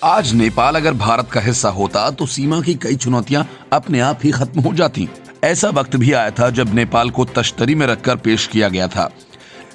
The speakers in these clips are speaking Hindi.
आज नेपाल अगर भारत का हिस्सा होता तो सीमा की कई चुनौतियां अपने आप ही खत्म हो जाती। ऐसा वक्त भी आया था जब नेपाल को तश्तरी में रखकर पेश किया गया था,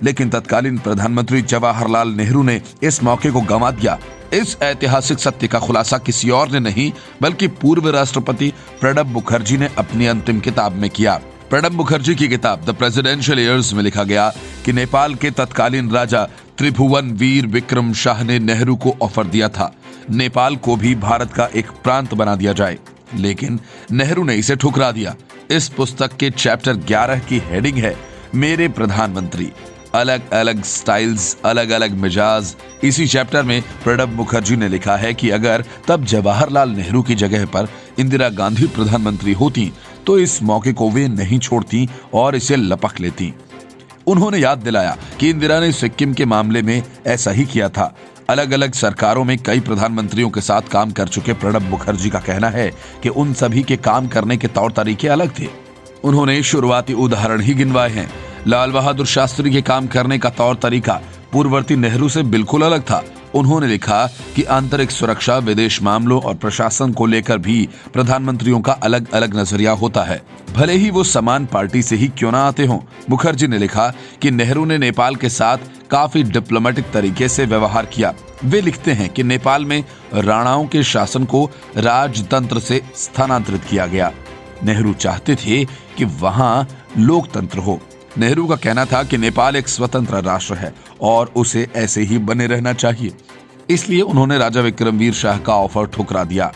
लेकिन तत्कालीन प्रधानमंत्री जवाहरलाल नेहरू ने इस मौके को गंवा दिया। इस ऐतिहासिक सत्य का खुलासा किसी और ने नहीं बल्कि पूर्व राष्ट्रपति प्रणब मुखर्जी ने अपनी अंतिम किताब में किया। प्रणब मुखर्जी की किताब द प्रेसिडेंशियल ईयर्स में लिखा गया कि नेपाल के तत्कालीन राजा त्रिभुवन वीर विक्रम शाह ने नेहरू को ऑफर दिया था नेपाल को भी भारत का एक प्रांत बना दिया जाए, लेकिन नेहरू ने इसे ठुकरा दिया। इस पुस्तक के चैप्टर 11 की हेडिंग है मेरे प्रधानमंत्री, अलग अलग स्टाइल्स, अलग अलग मिजाज। इसी चैप्टर में प्रणब मुखर्जी ने लिखा है कि अगर तब जवाहरलाल नेहरू की जगह पर इंदिरा गांधी प्रधानमंत्री होती तो इस मौके को वे नहीं छोड़ती और इसे लपक लेती। उन्होंने याद दिलाया कि इंदिरा ने सिक्किम के मामले में ऐसा ही किया था। अलग अलग सरकारों में कई प्रधानमंत्रियों के साथ काम कर चुके प्रणब मुखर्जी का कहना है कि उन सभी के काम करने के तौर तरीके अलग थे। उन्होंने शुरुआती उदाहरण ही गिनवाए हैं। लाल बहादुर शास्त्री के काम करने का तौर तरीका पूर्ववर्ती नेहरू से बिल्कुल अलग था। उन्होंने लिखा कि आंतरिक सुरक्षा, विदेश मामलों और प्रशासन को लेकर भी प्रधानमंत्रियों का अलग अलग नजरिया होता है, भले ही वो समान पार्टी से ही क्यों ना आते हों। मुखर्जी ने लिखा कि नेहरू ने नेपाल के साथ काफी डिप्लोमेटिक तरीके से व्यवहार किया। वे लिखते हैं कि नेपाल में राणाओं के शासन को राजतंत्र से स्थानांतरित किया गया। नेहरू चाहते थे कि वहां लोकतंत्र हो। नेहरू का कहना था कि नेपाल एक स्वतंत्र राष्ट्र है और उसे ऐसे ही बने रहना चाहिए। इसलिए उन्होंने राजा विक्रमवीर शाह का ऑफर ठुकरा दिया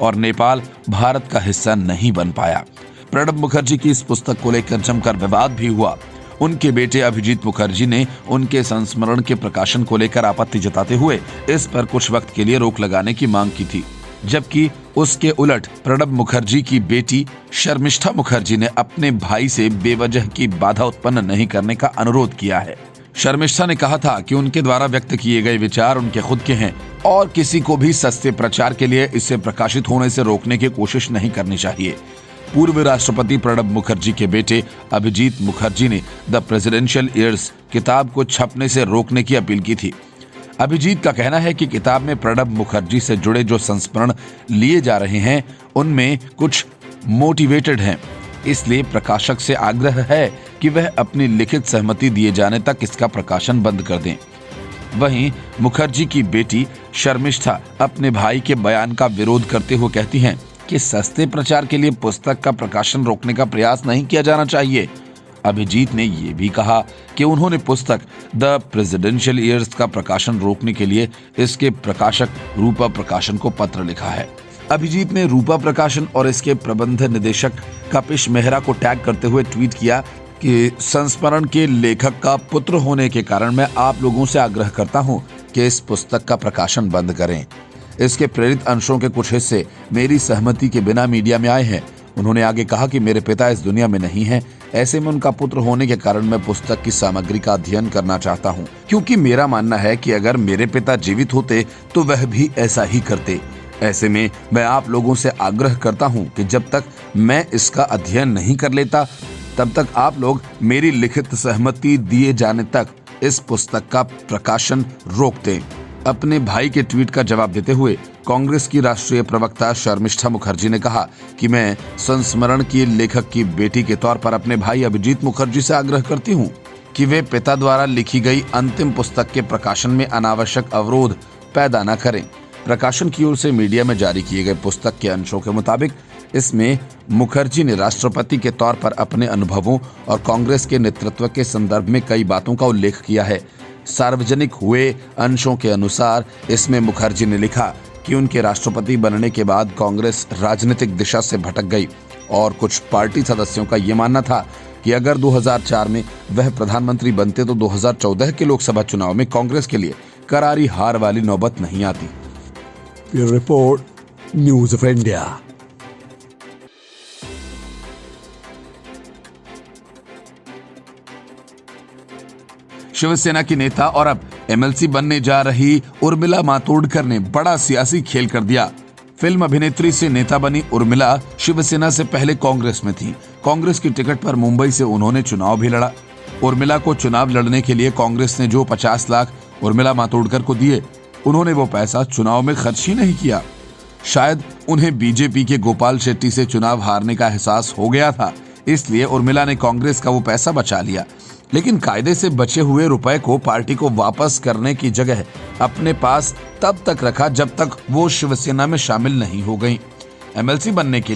और नेपाल भारत का हिस्सा नहीं बन पाया। प्रणब मुखर्जी की इस पुस्तक को लेकर जमकर विवाद भी हुआ। उनके बेटे अभिजीत मुखर्जी ने उनके संस्मरण के प्रकाशन को लेकर आपत्ति जताते हुए इस पर कुछ वक्त के लिए रोक लगाने की मांग की थी, जबकि उसके उलट प्रणब मुखर्जी की बेटी शर्मिष्ठा मुखर्जी ने अपने भाई से बेवजह की बाधा उत्पन्न नहीं करने का अनुरोध किया है। शर्मिष्ठा ने कहा था कि उनके द्वारा व्यक्त किए गए विचार उनके खुद के हैं और किसी को भी सस्ते प्रचार के लिए इससे प्रकाशित होने से रोकने की कोशिश नहीं करनी चाहिए। पूर्व राष्ट्रपति प्रणब मुखर्जी के बेटे अभिजीत मुखर्जी ने द प्रेसिडेंशियल ईयर्स किताब को छपने से रोकने की अपील की थी। अभिजीत का कहना है कि किताब में प्रणब मुखर्जी से जुड़े जो संस्मरण लिए जा रहे हैं उनमें कुछ मोटिवेटेड हैं, इसलिए प्रकाशक से आग्रह है कि वह अपनी लिखित सहमति दिए जाने तक इसका प्रकाशन बंद कर दें। वहीं मुखर्जी की बेटी शर्मिष्ठा अपने भाई के बयान का विरोध करते हुए कहती हैं कि सस्ते प्रचार के लिए पुस्तक का प्रकाशन रोकने का प्रयास नहीं किया जाना चाहिए। अभिजीत ने यह भी कहा कि उन्होंने पुस्तक द प्रेसिडेंशियल ईयर्स का प्रकाशन रोकने के लिए इसके प्रकाशक रूपा प्रकाशन को पत्र लिखा है। अभिजीत ने रूपा प्रकाशन और इसके प्रबंध निदेशक कपिश मेहरा को टैग करते हुए ट्वीट किया कि संस्मरण के लेखक का पुत्र होने के कारण मैं आप लोगों से आग्रह करता हूं कि इस पुस्तक का प्रकाशन बंद करें। इसके प्रेरित अंशों के कुछ हिस्से मेरी सहमति के बिना मीडिया में आए हैं। उन्होंने आगे कहा कि मेरे पिता इस दुनिया में नहीं हैं, ऐसे में उनका पुत्र होने के कारण मैं पुस्तक की सामग्री का अध्ययन करना चाहता हूं, क्योंकि मेरा मानना है कि अगर मेरे पिता जीवित होते तो वह भी ऐसा ही करते। ऐसे में मैं आप लोगों से आग्रह करता हूं कि जब तक मैं इसका अध्ययन नहीं कर लेता तब तक आप लोग मेरी लिखित सहमति दिए जाने तक इस पुस्तक का प्रकाशन रोक दें। अपने भाई के ट्वीट का जवाब देते हुए कांग्रेस की राष्ट्रीय प्रवक्ता शर्मिष्ठा मुखर्जी ने कहा कि मैं संस्मरण की लेखक की बेटी के तौर पर अपने भाई अभिजीत मुखर्जी से आग्रह करती हूं कि वे पिता द्वारा लिखी गई अंतिम पुस्तक के प्रकाशन में अनावश्यक अवरोध पैदा न करें। प्रकाशन की ओर से मीडिया में जारी किए गए पुस्तक के अंशों के मुताबिक इसमें मुखर्जी ने राष्ट्रपति के तौर पर अपने अनुभवों और कांग्रेस के नेतृत्व के संदर्भ में कई बातों का उल्लेख किया है। सार्वजनिक हुए अंशों के अनुसार इसमें मुखर्जी ने लिखा कि उनके राष्ट्रपति बनने के बाद कांग्रेस राजनीतिक दिशा से भटक गई और कुछ पार्टी सदस्यों का ये मानना था कि अगर 2004 में वह प्रधानमंत्री बनते तो 2014 के लोकसभा चुनाव में कांग्रेस के लिए करारी हार वाली नौबत नहीं आती। Report news of India. Shiv Sena की नेता और अब एमएलसी बनने जा रही उर्मिला मातोंडकर ने बड़ा सियासी खेल कर दिया। फिल्म अभिनेत्री से नेता बनी उर्मिला शिवसेना से पहले कांग्रेस में थी। कांग्रेस की टिकट पर मुंबई से उन्होंने चुनाव भी लड़ा। उर्मिला को चुनाव लड़ने के लिए कांग्रेस ने जो 50 लाख उर्मिला मातोंडकर को दिए उन्होंने वो पैसा चुनाव में खर्च ही नहीं किया। शायद उन्हें बीजेपी के गोपाल शेट्टी से चुनाव हारने का एहसास हो गया था, इसलिए उर्मिला ने कांग्रेस का वो पैसा बचा लिया। लेकिन कायदे से बचे हुए रुपए को पार्टी को वापस करने की जगह अपने पास तब तक रखा जब तक वो शिवसेना में शामिल नहीं हो गई। एमएलसी बनने के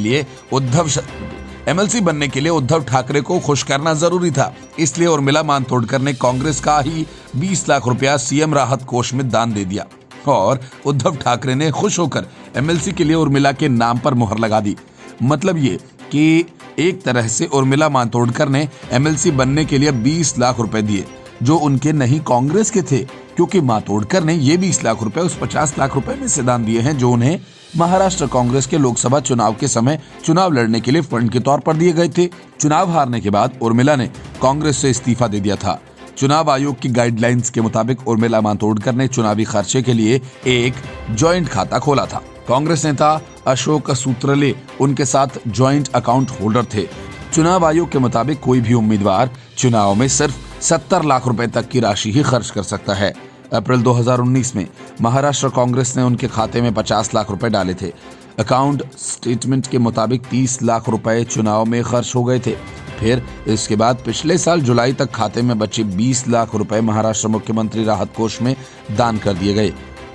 लिए उद्धव ठाकरे को खुश करना जरूरी था, इसलिए उर्मिला मातोंडकर ने कांग्रेस का ही 20 लाख रुपया सीएम राहत कोष में दान दे दिया और उद्धव ठाकरे ने खुश होकर एमएलसी के लिए उर्मिला के नाम पर मुहर लगा दी। मतलब ये कि एक तरह से उर्मिला मातोंडकर ने एमएलसी बनने के लिए 20 लाख रुपए दिए, जो उनके नहीं कांग्रेस के थे, क्योंकि मातोंडकर ने ये 20 लाख रुपए उस 50 लाख रुपए में से दान दिए हैं जो उन्हें महाराष्ट्र कांग्रेस के लोकसभा चुनाव के समय चुनाव लड़ने के लिए फंड के तौर पर दिए गए थे। चुनाव हारने के बाद उर्मिला ने कांग्रेस से इस्तीफा दे दिया था। चुनाव आयोग की गाइडलाइंस के मुताबिक उर्मिला मातोंडकर ने चुनावी खर्चे के लिए एक जॉइंट खाता खोला था। कांग्रेस नेता अशोक सूत्रले उनके साथ जॉइंट अकाउंट होल्डर थे। चुनाव आयोग के मुताबिक कोई भी उम्मीदवार चुनाव में सिर्फ 70 लाख रुपए तक की राशि ही खर्च कर सकता है। अप्रैल 2019 में महाराष्ट्र कांग्रेस ने उनके खाते में 50 लाख रुपए डाले थे। अकाउंट स्टेटमेंट के मुताबिक 30 लाख रुपए चुनाव में खर्च हो गए थे। फिर इसके बाद पिछले साल जुलाई तक खाते में बचे 20 लाख रुपए महाराष्ट्र मुख्यमंत्री राहत कोष में दान कर दिए गए।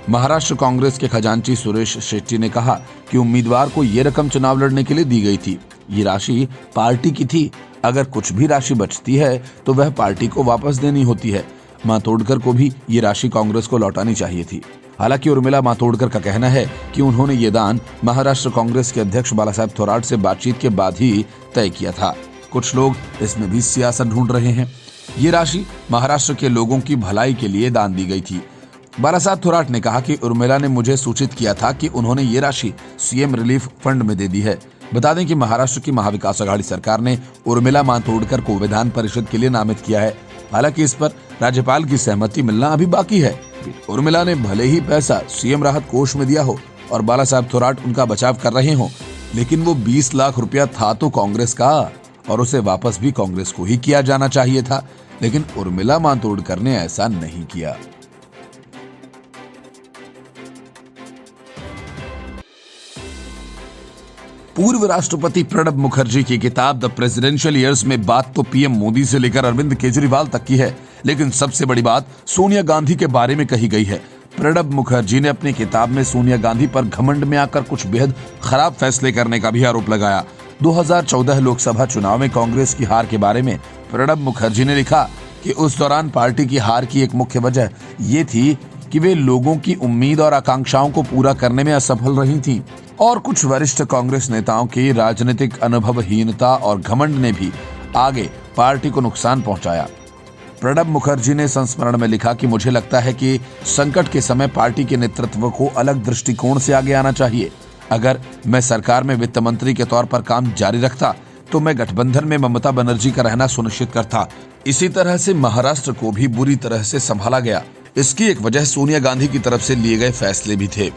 महाराष्ट्र कांग्रेस के खजांची सुरेश शेट्टी ने कहा कि उम्मीदवार को ये रकम चुनाव लड़ने के लिए दी गई थी। ये राशि पार्टी की थी। अगर कुछ भी राशि बचती है तो वह पार्टी को वापस देनी होती है। मातोंडकर को भी ये राशि कांग्रेस को लौटानी चाहिए थी। हालांकि उर्मिला मातोंडकर का कहना है कि उन्होंने ये दान महाराष्ट्र कांग्रेस के अध्यक्ष बालासाहेब थोराट से बातचीत के बाद ही तय किया था। कुछ लोग इसमें भी सियासत ढूंढ रहे हैं। ये राशि महाराष्ट्र के लोगों की भलाई के लिए दान दी गई थी। बालासाहेब थोराट ने कहा कि उर्मिला ने मुझे सूचित किया था कि उन्होंने ये राशि सीएम रिलीफ फंड में दे दी है। बता दें कि महाराष्ट्र की महाविकास आघाड़ी सरकार ने उर्मिला मातोंडकर को विधान परिषद के लिए नामित किया है। हालांकि इस पर राज्यपाल की सहमति मिलना अभी बाकी है। उर्मिला ने भले ही पैसा सीएम राहत कोष में दिया हो और बालासाहेब थोराट उनका बचाव कर रहे हो, लेकिन वो 20 लाख रुपया था तो कांग्रेस का और उसे वापस भी कांग्रेस को ही किया जाना चाहिए था। लेकिन उर्मिला मातोंडकर ने ऐसा नहीं किया। पूर्व राष्ट्रपति प्रणब मुखर्जी की किताब द प्रेसिडेंशियल ईयर्स में बात तो पीएम मोदी से लेकर अरविंद केजरीवाल तक की है, लेकिन सबसे बड़ी बात सोनिया गांधी के बारे में कही गई है। प्रणब मुखर्जी ने अपनी किताब में सोनिया गांधी पर घमंड में आकर कुछ बेहद खराब फैसले करने का भी आरोप लगाया। 2014 लोकसभा चुनाव में कांग्रेस की हार के बारे में प्रणब मुखर्जी ने लिखा कि उस दौरान पार्टी की हार की एक मुख्य वजह ये थी कि वे लोगों की उम्मीद और आकांक्षाओं को पूरा करने में असफल रही थीं और कुछ वरिष्ठ कांग्रेस नेताओं की राजनीतिक अनुभवहीनता और घमंड ने भी आगे पार्टी को नुकसान पहुंचाया। प्रणब मुखर्जी ने संस्मरण में लिखा कि मुझे लगता है कि संकट के समय पार्टी के नेतृत्व को अलग दृष्टिकोण से आगे आना चाहिए। अगर मैं सरकार में वित्त मंत्री के तौर पर काम जारी रखता तो मैं गठबंधन में ममता बनर्जी का रहना सुनिश्चित करता। इसी तरह से महाराष्ट्र को भी बुरी तरह से संभाला गया। इसकी एक वजह सोनिया गांधी की तरफ से लिए गए फैसले भी थे।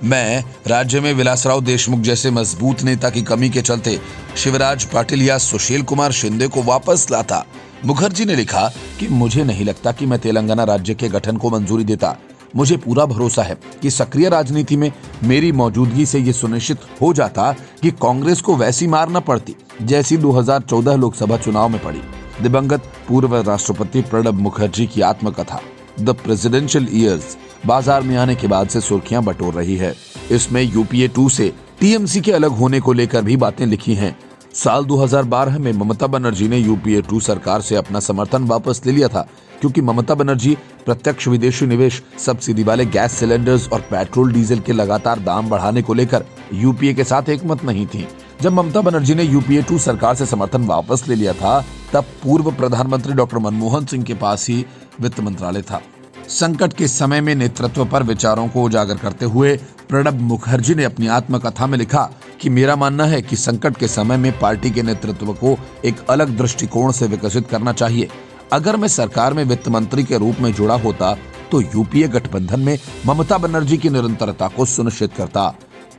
मैं राज्य में विलासराव देशमुख जैसे मजबूत नेता की कमी के चलते शिवराज पाटिल या सुशील कुमार शिंदे को वापस लाता। मुखर्जी ने लिखा कि मुझे नहीं लगता कि मैं तेलंगाना राज्य के गठन को मंजूरी देता। मुझे पूरा भरोसा है कि सक्रिय राजनीति में मेरी मौजूदगी से ये सुनिश्चित हो जाता कि कांग्रेस को वैसी मार न पड़ती जैसी 2014 लोकसभा चुनाव में पड़ी। दिवंगत पूर्व राष्ट्रपति प्रणब मुखर्जी की आत्मकथा द प्रेसिडेंशियल ईयर्स बाजार में आने के बाद से सुर्खियां बटोर रही है। इसमें यूपीए 2 से टीएमसी के अलग होने को लेकर भी बातें लिखी हैं। साल 2012 में ममता बनर्जी ने यूपीए 2 सरकार से अपना समर्थन वापस ले लिया था, क्योंकि ममता बनर्जी प्रत्यक्ष विदेशी निवेश, सब्सिडी वाले गैस सिलेंडर्स और पेट्रोल डीजल के लगातार दाम बढ़ाने को लेकर यूपीए के साथ एकमत नहीं थी। जब ममता बनर्जी ने यूपीए 2 सरकार से समर्थन वापस ले लिया था, तब पूर्व प्रधानमंत्री डॉक्टर मनमोहन सिंह के पास ही वित्त मंत्रालय था। संकट के समय में नेतृत्व पर विचारों को उजागर करते हुए प्रणब मुखर्जी ने अपनी आत्मकथा में लिखा कि मेरा मानना है कि संकट के समय में पार्टी के नेतृत्व को एक अलग दृष्टिकोण से विकसित करना चाहिए। अगर मैं सरकार में वित्त मंत्री के रूप में जुड़ा होता तो यूपीए गठबंधन में ममता बनर्जी की निरंतरता को सुनिश्चित करता।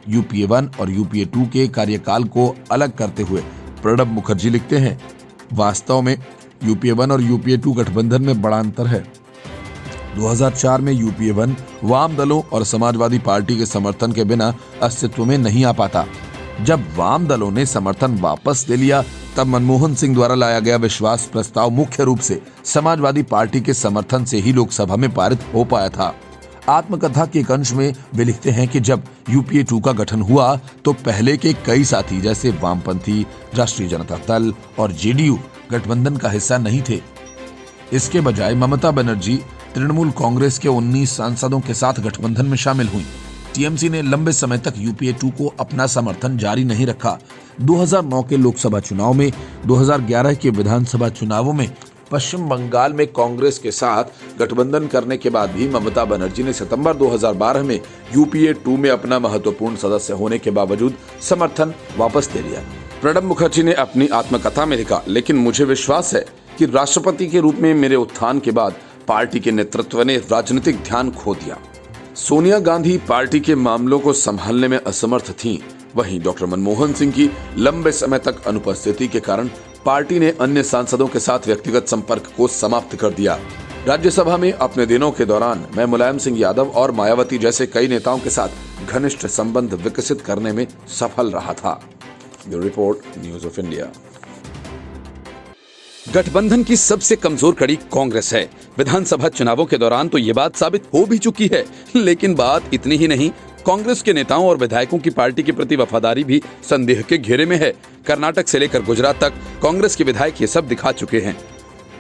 यूपीए 1 और यूपीए 2 के कार्यकाल को अलग करते हुए प्रणब मुखर्जी लिखते हैं, वास्तव में यूपीए 1 और यूपीए 2 गठबंधन में बड़ा अंतर है। 2004 में यूपीए 1 वाम दलों और समाजवादी पार्टी के समर्थन के बिना अस्तित्व में नहीं आ पाता। जब वाम दलों ने समर्थन वापस ले लिया, तब मनमोहन सिंह द्वारा लाया गया विश्वास प्रस्ताव मुख्य रूप से समाजवादी पार्टी के समर्थन से ही लोकसभा में पारित हो पाया था। आत्मकथा के एक अंश में वे लिखते हैं कि जब यूपीए 2 का गठन हुआ तो पहले के कई साथी जैसे वामपंथी, राष्ट्रीय जनता दल और जेडीयू गठबंधन का हिस्सा नहीं थे। इसके बजाय ममता बनर्जी तृणमूल कांग्रेस के 19 सांसदों के साथ गठबंधन में शामिल हुई। टीएमसी ने लंबे समय तक यूपीए 2 को अपना समर्थन जारी नहीं रखा। 2009 के लोकसभा चुनाव में, 2011 के विधानसभा चुनावों में पश्चिम बंगाल में कांग्रेस के साथ गठबंधन करने के बाद भी ममता बनर्जी ने सितंबर 2012 में यूपीए 2 में अपना महत्वपूर्ण सदस्य होने के बावजूद समर्थन वापस ले लिया। प्रणब मुखर्जी ने अपनी आत्मकथा में लिखा, लेकिन मुझे विश्वास है कि राष्ट्रपति के रूप में मेरे उत्थान के बाद पार्टी के नेतृत्व ने राजनीतिक ध्यान खो दिया। सोनिया गांधी पार्टी के मामलों को संभालने में असमर्थ थीं। वहीं डॉक्टर मनमोहन सिंह की लंबे समय तक अनुपस्थिति के कारण पार्टी ने अन्य सांसदों के साथ व्यक्तिगत संपर्क को समाप्त कर दिया। राज्यसभा में अपने दिनों के दौरान मैं मुलायम सिंह यादव और मायावती जैसे कई नेताओं के साथ घनिष्ठ संबंध विकसित करने में सफल रहा था। Bureau report, news of India. गठबंधन की सबसे कमजोर कड़ी कांग्रेस है। विधानसभा चुनावों के दौरान तो ये बात साबित हो भी चुकी है, लेकिन बात इतनी ही नहीं, कांग्रेस के नेताओं और विधायकों की पार्टी के प्रति वफादारी भी संदेह के घेरे में है। कर्नाटक से लेकर गुजरात तक कांग्रेस के विधायक ये सब दिखा चुके हैं।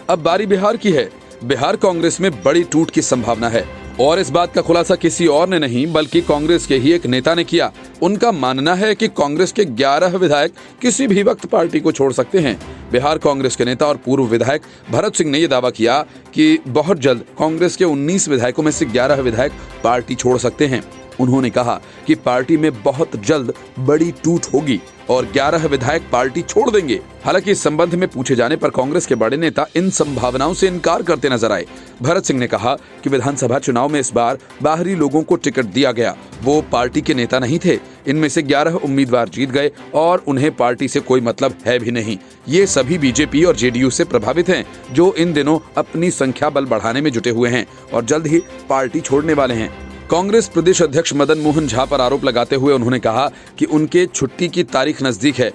अब बारी बिहार की है। बिहार कांग्रेस में बड़ी टूट की संभावना है और इस बात का खुलासा किसी और ने नहीं बल्कि कांग्रेस के ही एक नेता ने किया। उनका मानना है कि कांग्रेस के 11 विधायक किसी भी वक्त पार्टी को छोड़ सकते हैं। बिहार कांग्रेस के नेता और पूर्व विधायक भरत सिंह ने यह दावा किया कि बहुत जल्द कांग्रेस के 19 विधायकों में से 11 विधायक पार्टी छोड़ सकते हैं। उन्होंने कहा कि पार्टी में बहुत जल्द बड़ी टूट होगी और 11 विधायक पार्टी छोड़ देंगे। हालांकि इस संबंध में पूछे जाने पर कांग्रेस के बड़े नेता इन संभावनाओं से इनकार करते नजर आए। भरत सिंह ने कहा कि विधानसभा चुनाव में इस बार बाहरी लोगों को टिकट दिया गया, वो पार्टी के नेता नहीं थे। इनमें से 11 उम्मीदवार जीत गए और उन्हें पार्टी से कोई मतलब है भी नहीं। ये सभी बीजेपी और जेडीयू से प्रभावित हैं, जो इन दिनों अपनी संख्या बल बढ़ाने में जुटे हुए हैं और जल्द ही पार्टी छोड़ने वाले हैं। कांग्रेस प्रदेश अध्यक्ष मदन मोहन झा पर आरोप लगाते हुए उन्होंने कहा कि उनके छुट्टी की तारीख नजदीक है,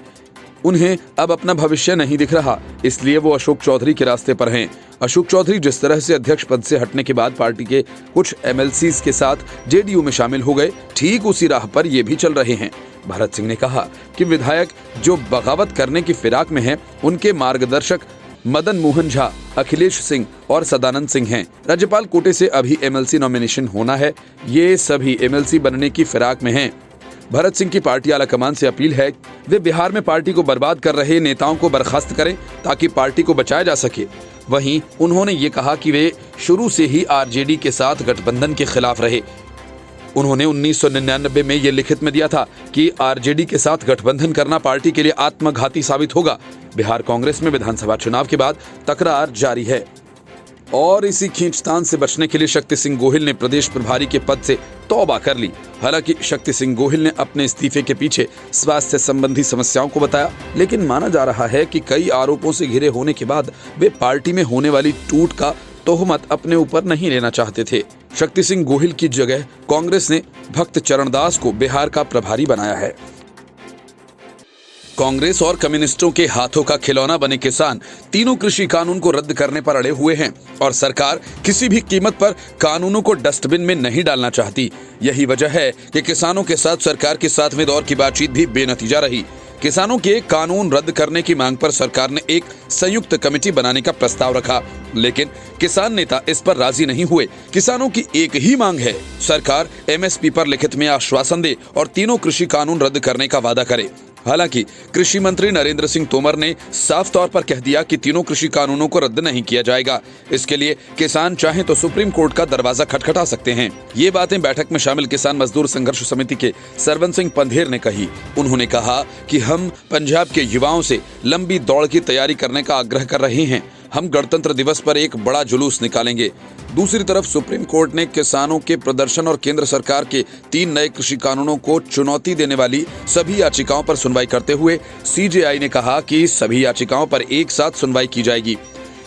उन्हें अब अपना भविष्य नहीं दिख रहा, इसलिए वो अशोक चौधरी के रास्ते पर हैं। अशोक चौधरी जिस तरह से अध्यक्ष पद से हटने के बाद पार्टी के कुछ एमएलसीज के साथ जेडीयू में शामिल हो गए, ठीक उसी राह पर ये भी चल रहे हैं। भरत सिंह ने कहा कि विधायक जो बगावत करने की फिराक में हैं, उनके मार्गदर्शक मदन मोहन झा, अखिलेश सिंह और सदानंद सिंह हैं। राज्यपाल कोटे से अभी एमएलसी नॉमिनेशन होना है, ये सभी एमएलसी बनने की फिराक में हैं। भरत सिंह की पार्टी आलाकमान से अपील है वे बिहार में पार्टी को बर्बाद कर रहे नेताओं को बर्खास्त करें ताकि पार्टी को बचाया जा सके। वहीं उन्होंने ये कहा कि वे शुरू से ही आरजेडी के साथ गठबंधन के खिलाफ रहे। उन्होंने 1999 में ये लिखित में दिया था कि आरजेडी के साथ गठबंधन करना पार्टी के लिए आत्मघाती साबित होगा। बिहार कांग्रेस में विधानसभा चुनाव के बाद तकरार जारी है और इसी खींचतान से बचने के लिए शक्ति सिंह गोहिल ने प्रदेश प्रभारी के पद से तौबा कर ली। हालांकि शक्ति सिंह गोहिल ने अपने इस्तीफे के पीछे स्वास्थ्य संबंधी समस्याओं को बताया, लेकिन माना जा रहा है कि कई आरोपों से घिरे होने के बाद वे पार्टी में होने वाली टूट का तोहमत अपने ऊपर नहीं लेना चाहते थे। शक्ति सिंह गोहिल की जगह कांग्रेस ने भक्त चरणदास को बिहार का प्रभारी बनाया है। कांग्रेस और कम्युनिस्टों के हाथों का खिलौना बने किसान तीनों कृषि कानून को रद्द करने पर अड़े हुए हैं और सरकार किसी भी कीमत पर कानूनों को डस्टबिन में नहीं डालना चाहती। यही वजह है कि किसानों के साथ सरकार के 7वें दौर की बातचीत भी बेनतीजा रही। किसानों के कानून रद्द करने की मांग पर सरकार ने एक संयुक्त कमेटी बनाने का प्रस्ताव रखा, लेकिन किसान नेता इस पर राजी नहीं हुए। किसानों की एक ही मांग है, सरकार एमएसपी पर लिखित में आश्वासन दे और तीनों कृषि कानून रद्द करने का वादा करे। हालांकि कृषि मंत्री नरेंद्र सिंह तोमर ने साफ तौर पर कह दिया कि तीनों कृषि कानूनों को रद्द नहीं किया जाएगा। इसके लिए किसान चाहें तो सुप्रीम कोर्ट का दरवाजा खटखटा सकते हैं। ये बातें बैठक में शामिल किसान मजदूर संघर्ष समिति के सरवन सिंह पंधेर ने कही। उन्होंने कहा कि हम पंजाब के युवाओं से लंबी दौड़ की तैयारी करने का आग्रह कर रहे हैं। हम गणतंत्र दिवस पर एक बड़ा जुलूस निकालेंगे। दूसरी तरफ सुप्रीम कोर्ट ने किसानों के प्रदर्शन और केंद्र सरकार के 3 नए कृषि कानूनों को चुनौती देने वाली सभी याचिकाओं पर सुनवाई करते हुए सीजेआई ने कहा कि सभी याचिकाओं पर एक साथ सुनवाई की जाएगी।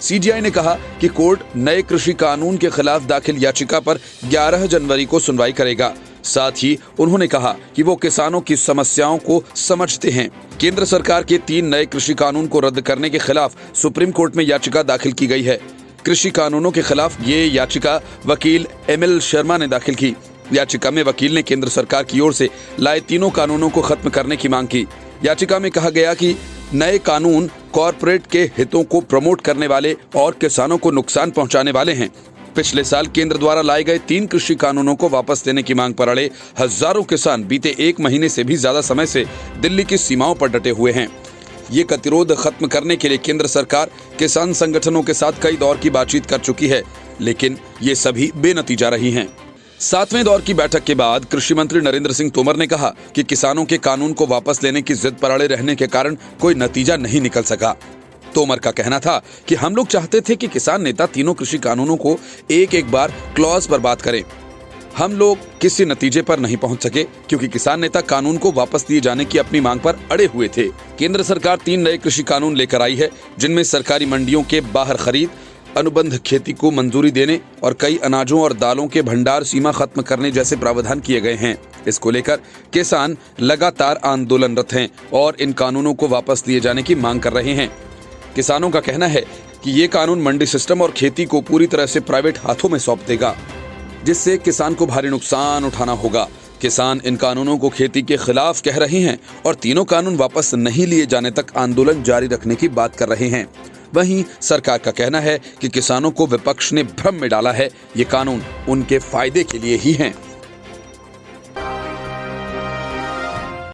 सीजीआई ने कहा कि कोर्ट नए कृषि कानून के खिलाफ दाखिल याचिका पर 11 जनवरी को सुनवाई करेगा। साथ ही उन्होंने कहा कि वो किसानों की समस्याओं को समझते हैं। केंद्र सरकार के 3 नए कृषि कानून को रद्द करने के खिलाफ सुप्रीम कोर्ट में याचिका दाखिल की गई है। कृषि कानूनों के खिलाफ ये याचिका वकील ML शर्मा ने दाखिल की। याचिका में वकील ने केंद्र सरकार की ओर से लाए तीनों कानूनों को खत्म करने की मांग की। याचिका में कहा गया कि नए कानून कॉरपोरेट के हितों को प्रमोट करने वाले और किसानों को नुकसान पहुंचाने वाले हैं। पिछले साल केंद्र द्वारा लाए गए 3 कृषि कानूनों को वापस लेने की मांग पर अड़े हजारों किसान बीते 1 महीने से भी ज्यादा समय से दिल्ली की सीमाओं पर डटे हुए हैं। ये गतिरोध खत्म करने के लिए केंद्र सरकार किसान संगठनों के साथ कई दौर की बातचीत कर चुकी है, लेकिन ये सभी बेनतीजा रही हैं। 7वें दौर की बैठक के बाद कृषि मंत्री नरेंद्र सिंह तोमर ने कहा कि किसानों के कानून को वापस लेने की जिद पर अड़े रहने के कारण कोई नतीजा नहीं निकल सका। तोमर का कहना था कि हम लोग चाहते थे कि किसान नेता तीनों कृषि कानूनों को एक बार क्लॉज पर बात करें। हम लोग किसी नतीजे पर नहीं पहुंच सके क्योंकि किसान नेता कानून को वापस दिए जाने की अपनी मांग पर अड़े हुए थे। केंद्र सरकार 3 नए कृषि कानून लेकर आई है, जिनमें सरकारी मंडियों के बाहर खरीद, अनुबंध खेती को मंजूरी देने और कई अनाजों और दालों के भंडार सीमा खत्म करने जैसे प्रावधान किए गए हैं। इसको लेकर किसान लगातार आंदोलनरत हैं और इन कानूनों को वापस दिए जाने की मांग कर रहे हैं। किसानों का कहना है कि ये कानून मंडी सिस्टम और खेती को पूरी तरह से प्राइवेट हाथों में सौंप देगा, जिससे किसान को भारी नुकसान उठाना होगा। किसान इन कानूनों को खेती के खिलाफ कह रहे हैं और तीनों कानून वापस नहीं लिए जाने तक आंदोलन जारी रखने की बात कर रहे हैं। वहीं सरकार का कहना है कि किसानों को विपक्ष ने भ्रम में डाला है, ये कानून उनके फायदे के लिए ही हैं।